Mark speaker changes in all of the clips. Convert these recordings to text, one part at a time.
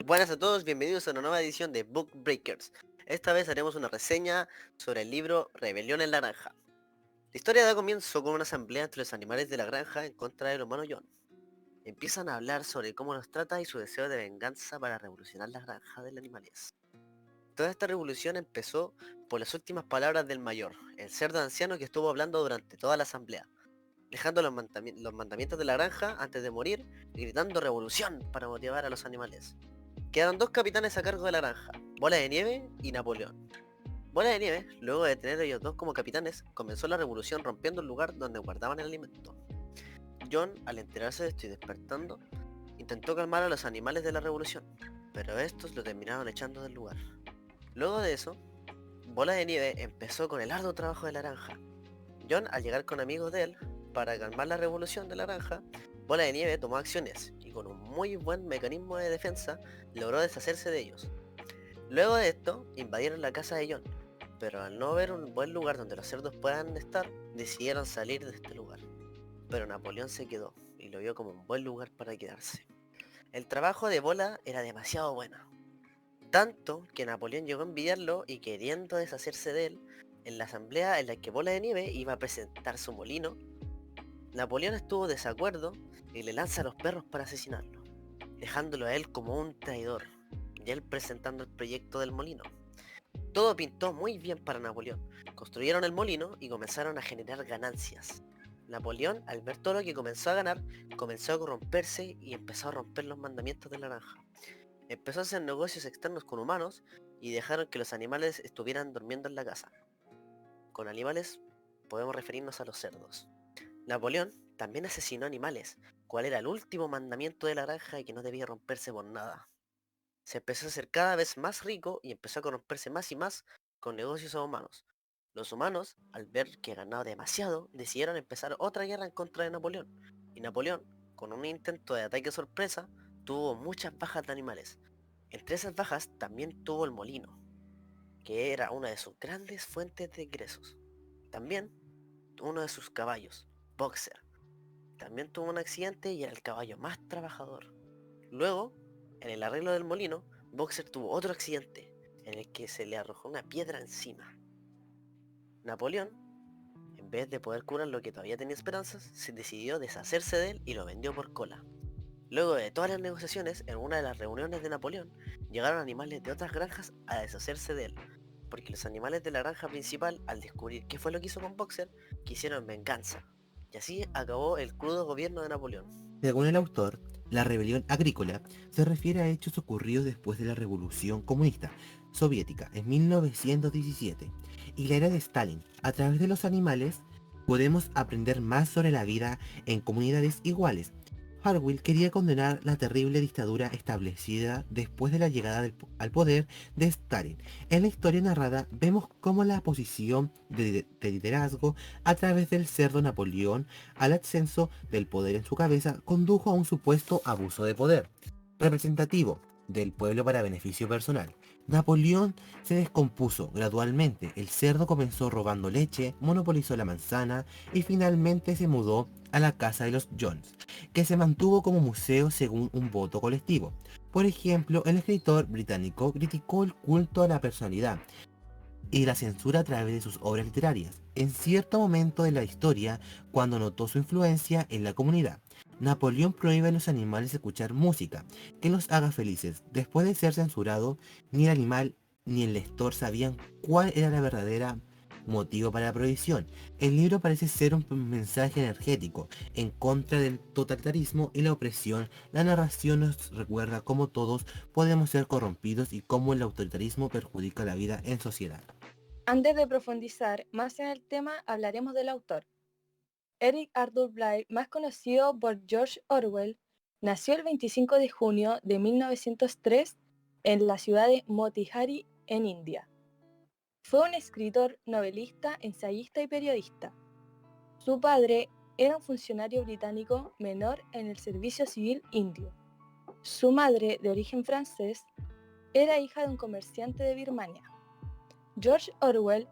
Speaker 1: Buenas a todos, bienvenidos a una nueva edición de Book Breakers. Esta vez haremos una reseña sobre el libro Rebelión en la Granja. La historia da comienzo con una asamblea entre los animales de la granja en contra del humano John. Empiezan a hablar sobre cómo los trata y su deseo de venganza para revolucionar la granja de los animales. Toda esta revolución empezó por las últimas palabras del mayor, el cerdo anciano que estuvo hablando durante toda la asamblea, dejando los mandamientos de la granja antes de morir y gritando revolución para motivar a los animales. Quedaron dos capitanes a cargo de la granja, Bola de Nieve y Napoleón. Bola de Nieve, luego de tener a ellos dos como capitanes, comenzó la revolución rompiendo el lugar donde guardaban el alimento. John, al enterarse de esto y despertando, intentó calmar a los animales de la revolución, pero estos lo terminaron echando del lugar. Luego de eso, Bola de Nieve empezó con el arduo trabajo de la granja. John, al llegar con amigos de él, para calmar la revolución de la granja, Bola de Nieve tomó acciones y con un muy buen mecanismo de defensa logró deshacerse de ellos. Luego de esto, invadieron la casa de John, pero al no ver un buen lugar donde los cerdos puedan estar, decidieron salir de este lugar. Pero Napoleón se quedó y lo vio como un buen lugar para quedarse. El trabajo de Bola era demasiado bueno, tanto que Napoleón llegó a envidiarlo y queriendo deshacerse de él, en la asamblea en la que Bola de Nieve iba a presentar su molino, Napoleón estuvo de desacuerdo y le lanza a los perros para asesinarlo, dejándolo a él como un traidor, y él presentando el proyecto del molino. Todo pintó muy bien para Napoleón. Construyeron el molino y comenzaron a generar ganancias. Napoleón, al ver todo lo que comenzó a ganar, comenzó a corromperse y empezó a romper los mandamientos de la granja. Empezó a hacer negocios externos con humanos y dejaron que los animales estuvieran durmiendo en la casa. Con animales podemos referirnos a los cerdos. Napoleón también asesinó animales, cual era el último mandamiento de la granja y que no debía romperse por nada. Se empezó a hacer cada vez más rico y empezó a corromperse más y más con negocios a humanos. Los humanos, al ver que ganaba demasiado, decidieron empezar otra guerra en contra de Napoleón. Y Napoleón, con un intento de ataque sorpresa, tuvo muchas bajas de animales. Entre esas bajas también tuvo el molino, que era una de sus grandes fuentes de ingresos. También uno de sus caballos, Boxer. También tuvo un accidente y era el caballo más trabajador. Luego, en el arreglo del molino, Boxer tuvo otro accidente, en el que se le arrojó una piedra encima. Napoleón, en vez de poder curar lo que todavía tenía esperanzas, se decidió deshacerse de él y lo vendió por cola. Luego de todas las negociaciones, en una de las reuniones de Napoleón, llegaron animales de otras granjas a deshacerse de él, porque los animales de la granja principal, al descubrir qué fue lo que hizo con Boxer, quisieron venganza. Y así acabó el crudo gobierno de Napoleón.
Speaker 2: Según el autor, la rebelión agrícola se refiere a hechos ocurridos después de la Revolución Comunista Soviética en 1917 y la era de Stalin. A través de los animales podemos aprender más sobre la vida en comunidades iguales. Hartwell quería condenar la terrible dictadura establecida después de la llegada al poder de Stalin. En la historia narrada vemos cómo la posición de liderazgo a través del cerdo Napoleón al ascenso del poder en su cabeza condujo a un supuesto abuso de poder representativo del pueblo para beneficio personal. Napoleón se descompuso gradualmente, el cerdo comenzó robando leche, monopolizó la manzana y finalmente se mudó a la casa de los Jones, que se mantuvo como museo según un voto colectivo. Por ejemplo, el escritor británico criticó el culto a la personalidad y la censura a través de sus obras literarias. En cierto momento de la historia, cuando notó su influencia en la comunidad, Napoleón prohíbe a los animales escuchar música que los haga felices. Después de ser censurado, ni el animal ni el lector sabían cuál era la verdadera motivo para la prohibición. El libro parece ser un mensaje energético en contra del totalitarismo y la opresión. La narración nos recuerda cómo todos podemos ser corrompidos y cómo el autoritarismo perjudica la vida en sociedad.
Speaker 3: Antes de profundizar más en el tema, hablaremos del autor. Eric Arthur Blair, más conocido por George Orwell, nació el 25 de junio de 1903 en la ciudad de Motihari, en India. Fue un escritor, novelista, ensayista y periodista. Su padre era un funcionario británico menor en el servicio civil indio. Su madre, de origen francés, era hija de un comerciante de Birmania. George Orwell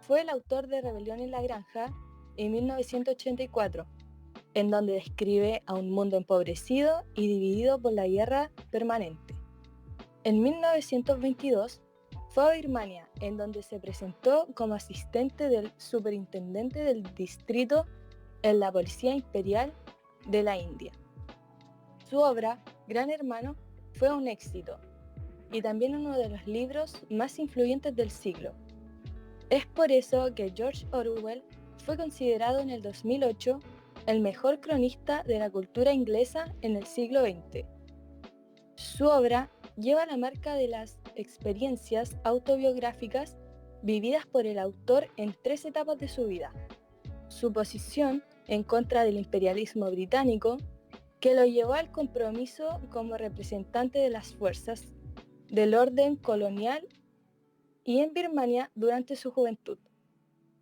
Speaker 3: fue el autor de Rebelión en la Granja en 1984, en donde describe a un mundo empobrecido y dividido por la guerra permanente. En 1922 fue a Birmania, en donde se presentó como asistente del superintendente del distrito en la Policía Imperial de la India. Su obra, Gran Hermano, fue un éxito y también uno de los libros más influyentes del siglo. Es por eso que George Orwell fue considerado en el 2008 el mejor cronista de la cultura inglesa en el siglo XX. Su obra lleva la marca de las experiencias autobiográficas vividas por el autor en 3 etapas de su vida. Su posición en contra del imperialismo británico, que lo llevó al compromiso como representante de las fuerzas del orden colonial y en Birmania durante su juventud,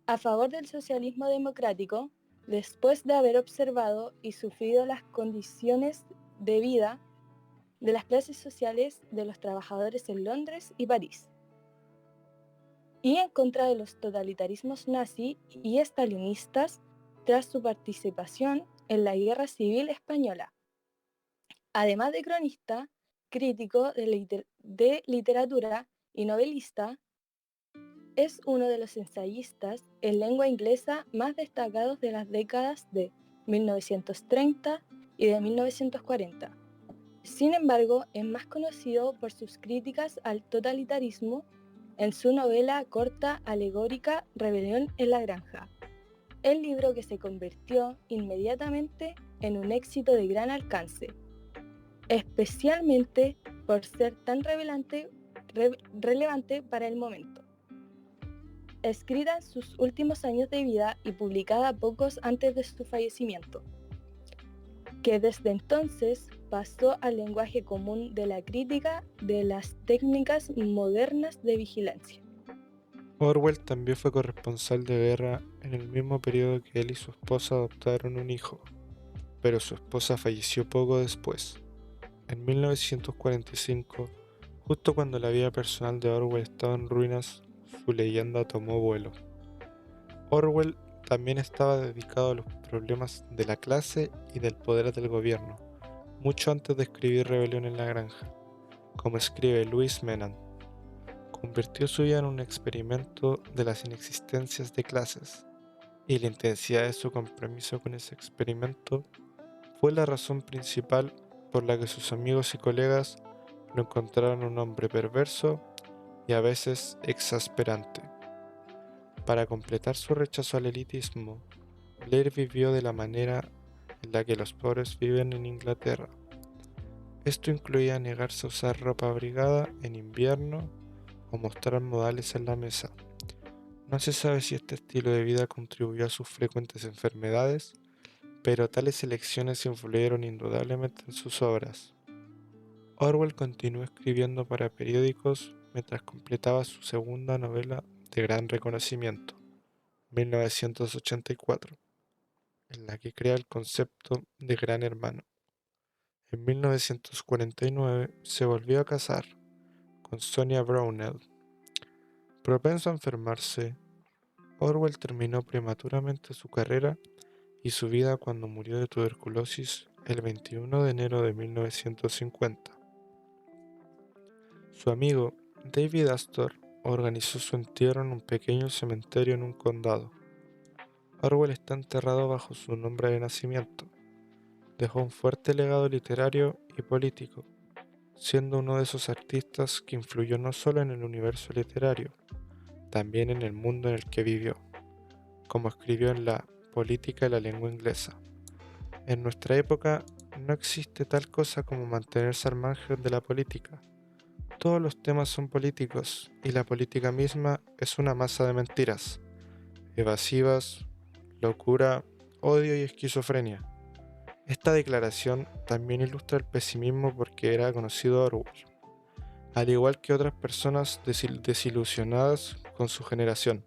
Speaker 3: a favor del socialismo democrático, después de haber observado y sufrido las condiciones de vida de las clases sociales de los trabajadores en Londres y París, y en contra de los totalitarismos nazi y estalinistas tras su participación en la Guerra Civil Española. Además de cronista, crítico de literatura y novelista, es uno de los ensayistas en lengua inglesa más destacados de las décadas de 1930 y de 1940. Sin embargo, es más conocido por sus críticas al totalitarismo en su novela corta alegórica Rebelión en la Granja, el libro que se convirtió inmediatamente en un éxito de gran alcance, especialmente por ser tan relevante para el momento. Escrita en sus últimos años de vida y publicada pocos antes de su fallecimiento, que desde entonces pasó al lenguaje común de la crítica de las técnicas modernas de vigilancia.
Speaker 4: Orwell también fue corresponsal de guerra en el mismo periodo que él y su esposa adoptaron un hijo, pero su esposa falleció poco después. En 1945, justo cuando la vida personal de Orwell estaba en ruinas, su leyenda tomó vuelo. Orwell también estaba dedicado a los problemas de la clase y del poder del gobierno, mucho antes de escribir Rebelión en la Granja. Como escribe Louis Menand, convirtió su vida en un experimento de las inexistencias de clases, y la intensidad de su compromiso con ese experimento fue la razón principal por la que sus amigos y colegas lo encontraron un hombre perverso y a veces exasperante. Para completar su rechazo al elitismo, Blair vivió de la manera en la que los pobres viven en Inglaterra. Esto incluía negarse a usar ropa abrigada en invierno o mostrar modales en la mesa. No se sabe si este estilo de vida contribuyó a sus frecuentes enfermedades, pero tales elecciones influyeron indudablemente en sus obras. Orwell continuó escribiendo para periódicos mientras completaba su segunda novela de gran reconocimiento, 1984, en la que crea el concepto de Gran Hermano. En 1949 se volvió a casar con Sonia Brownell. Propenso a enfermarse, Orwell terminó prematuramente su carrera y su vida cuando murió de tuberculosis el 21 de enero de 1950. Su amigo David Astor organizó su entierro en un pequeño cementerio en un condado. Orwell está enterrado bajo su nombre de nacimiento. Dejó un fuerte legado literario y político, siendo uno de esos artistas que influyó no solo en el universo literario, también en el mundo en el que vivió, como escribió en La política y la lengua inglesa. En nuestra época no existe tal cosa como mantenerse al margen de la política. Todos los temas son políticos y la política misma es una masa de mentiras, evasivas, locura, odio y esquizofrenia. Esta declaración también ilustra el pesimismo porque era conocido Orwell, al igual que otras personas desilusionadas con su generación.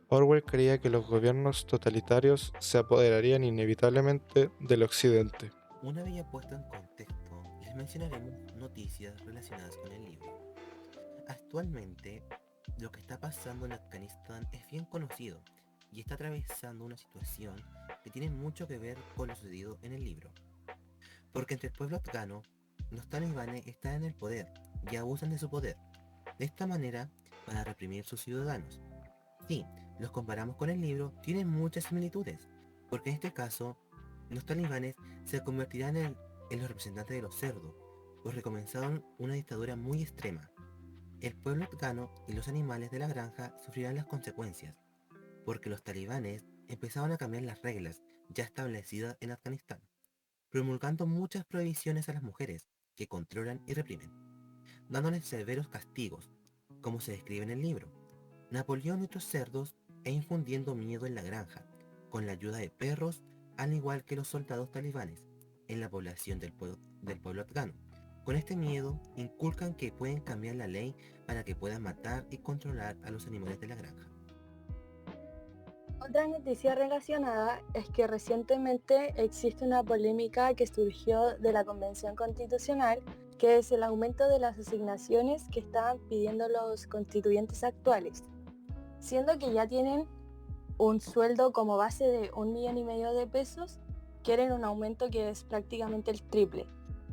Speaker 4: Orwell creía que los gobiernos totalitarios se apoderarían inevitablemente del occidente.
Speaker 2: Una vez ya puesto en contexto, les mencionaremos noticias relacionadas con el libro. Actualmente, lo que está pasando en Afganistán es bien conocido y está atravesando una situación que tiene mucho que ver con lo sucedido en el libro. Porque entre el pueblo afgano, los talibanes están en el poder y abusan de su poder, de esta manera para reprimir sus ciudadanos. Si los comparamos con el libro, tienen muchas similitudes, porque en este caso, los talibanes se convertirán en los representantes de los cerdos, pues recomenzaron una dictadura muy extrema. El pueblo afgano y los animales de la granja sufrirán las consecuencias, porque los talibanes empezaron a cambiar las reglas ya establecidas en Afganistán, promulgando muchas prohibiciones a las mujeres, que controlan y reprimen, dándoles severos castigos, como se describe en el libro. Napoleón y otros cerdos e infundiendo miedo en la granja, con la ayuda de perros, al igual que los soldados talibanes, en la población del pueblo afgano. Con este miedo, inculcan que pueden cambiar la ley para que puedan matar y controlar a los animales de la granja.
Speaker 3: Otra noticia relacionada es que recientemente existe una polémica que surgió de la Convención Constitucional, que es el aumento de las asignaciones que estaban pidiendo los constituyentes actuales, siendo que ya tienen un sueldo como base de 1,5 millones de pesos, quieren un aumento que es prácticamente el triple,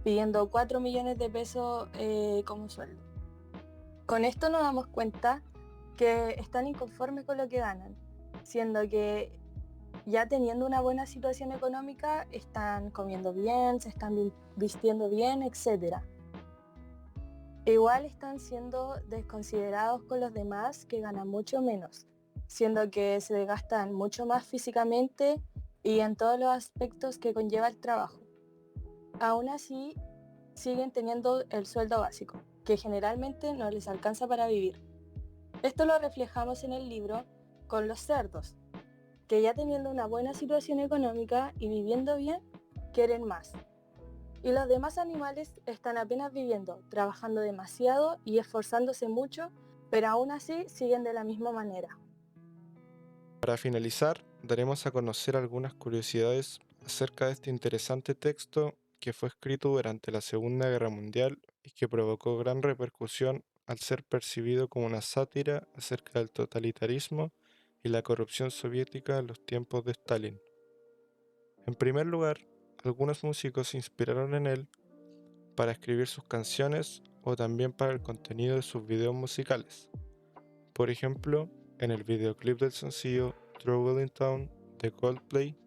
Speaker 3: pidiendo 4 millones de pesos como sueldo. Con esto nos damos cuenta que están inconformes con lo que ganan, siendo que ya teniendo una buena situación económica están comiendo bien, se están vistiendo bien, etc. Igual están siendo desconsiderados con los demás que ganan mucho menos, siendo que se desgastan mucho más físicamente y en todos los aspectos que conlleva el trabajo. Aún así, siguen teniendo el sueldo básico, que generalmente no les alcanza para vivir. Esto lo reflejamos en el libro con los cerdos, que ya teniendo una buena situación económica y viviendo bien, quieren más. Y los demás animales están apenas viviendo, trabajando demasiado y esforzándose mucho, pero aún así siguen de la misma manera.
Speaker 4: Para finalizar, daremos a conocer algunas curiosidades acerca de este interesante texto que fue escrito durante la Segunda Guerra Mundial y que provocó gran repercusión al ser percibido como una sátira acerca del totalitarismo y la corrupción soviética en los tiempos de Stalin. En primer lugar, algunos músicos se inspiraron en él para escribir sus canciones o también para el contenido de sus videos musicales. Por ejemplo, en el videoclip del sencillo Trouble in Town de Coldplay,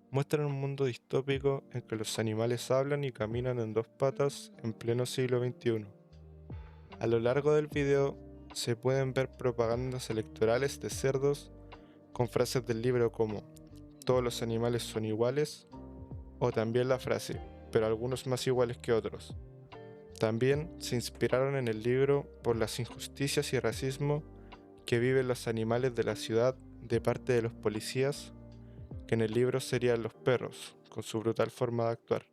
Speaker 4: muestran un mundo distópico en que los animales hablan y caminan en dos patas en pleno siglo XXI. A lo largo del video se pueden ver propagandas electorales de cerdos con frases del libro como "todos los animales son iguales" o también la frase "pero algunos más iguales que otros". También se inspiraron en el libro por las injusticias y racismo que viven los animales de la ciudad de parte de los policías, que en el libro serían los perros, con su brutal forma de actuar.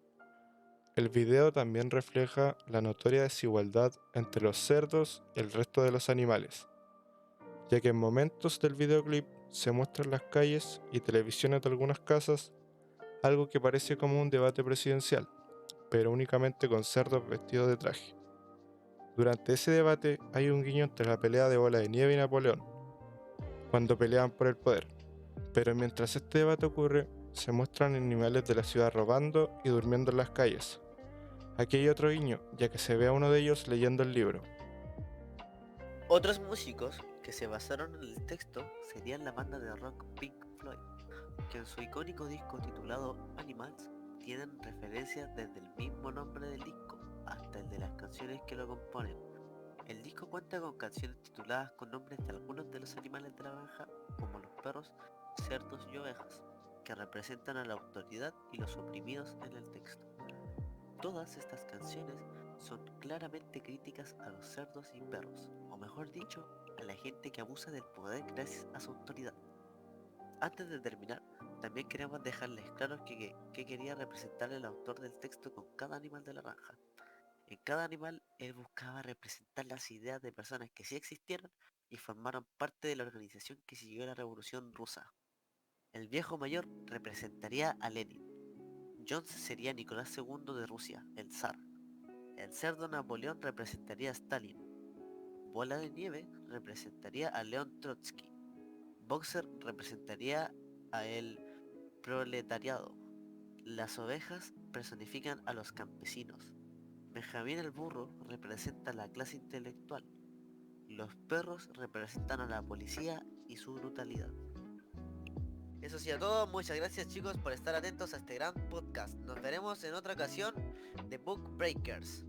Speaker 4: El video también refleja la notoria desigualdad entre los cerdos y el resto de los animales, ya que en momentos del videoclip se muestran las calles y televisiones de algunas casas, algo que parece como un debate presidencial, pero únicamente con cerdos vestidos de traje. Durante ese debate hay un guiño entre la pelea de Bola de Nieve y Napoleón, cuando peleaban por el poder, pero mientras este debate ocurre, se muestran animales de la ciudad robando y durmiendo en las calles. Aquí hay otro guiño, ya que se ve a uno de ellos leyendo el libro.
Speaker 1: Otros músicos que se basaron en el texto serían la banda de rock Pink Floyd, que en su icónico disco titulado Animals tienen referencias desde el mismo nombre del disco hasta el de las canciones que lo componen. El disco cuenta con canciones tituladas con nombres de algunos de los animales de la granja, como los perros, cerdos y ovejas, que representan a la autoridad y los oprimidos en el texto. Todas estas canciones son claramente críticas a los cerdos y perros, o mejor dicho, a la gente que abusa del poder gracias a su autoridad. Antes de terminar, también queremos dejarles claro qué quería representar el autor del texto con cada animal de la granja. En cada animal, él buscaba representar las ideas de personas que sí existieron y formaron parte de la organización que siguió la Revolución Rusa. El viejo mayor representaría a Lenin. Jones sería Nicolás II de Rusia, el zar. El cerdo Napoleón representaría a Stalin. Bola de Nieve representaría a León Trotsky. Boxer representaría a el proletariado. Las ovejas personifican a los campesinos. Benjamín el burro representa a la clase intelectual. Los perros representan a la policía y su brutalidad. Eso sí a todo, muchas gracias chicos por estar atentos a este gran podcast. Nos veremos en otra ocasión de Book Breakers.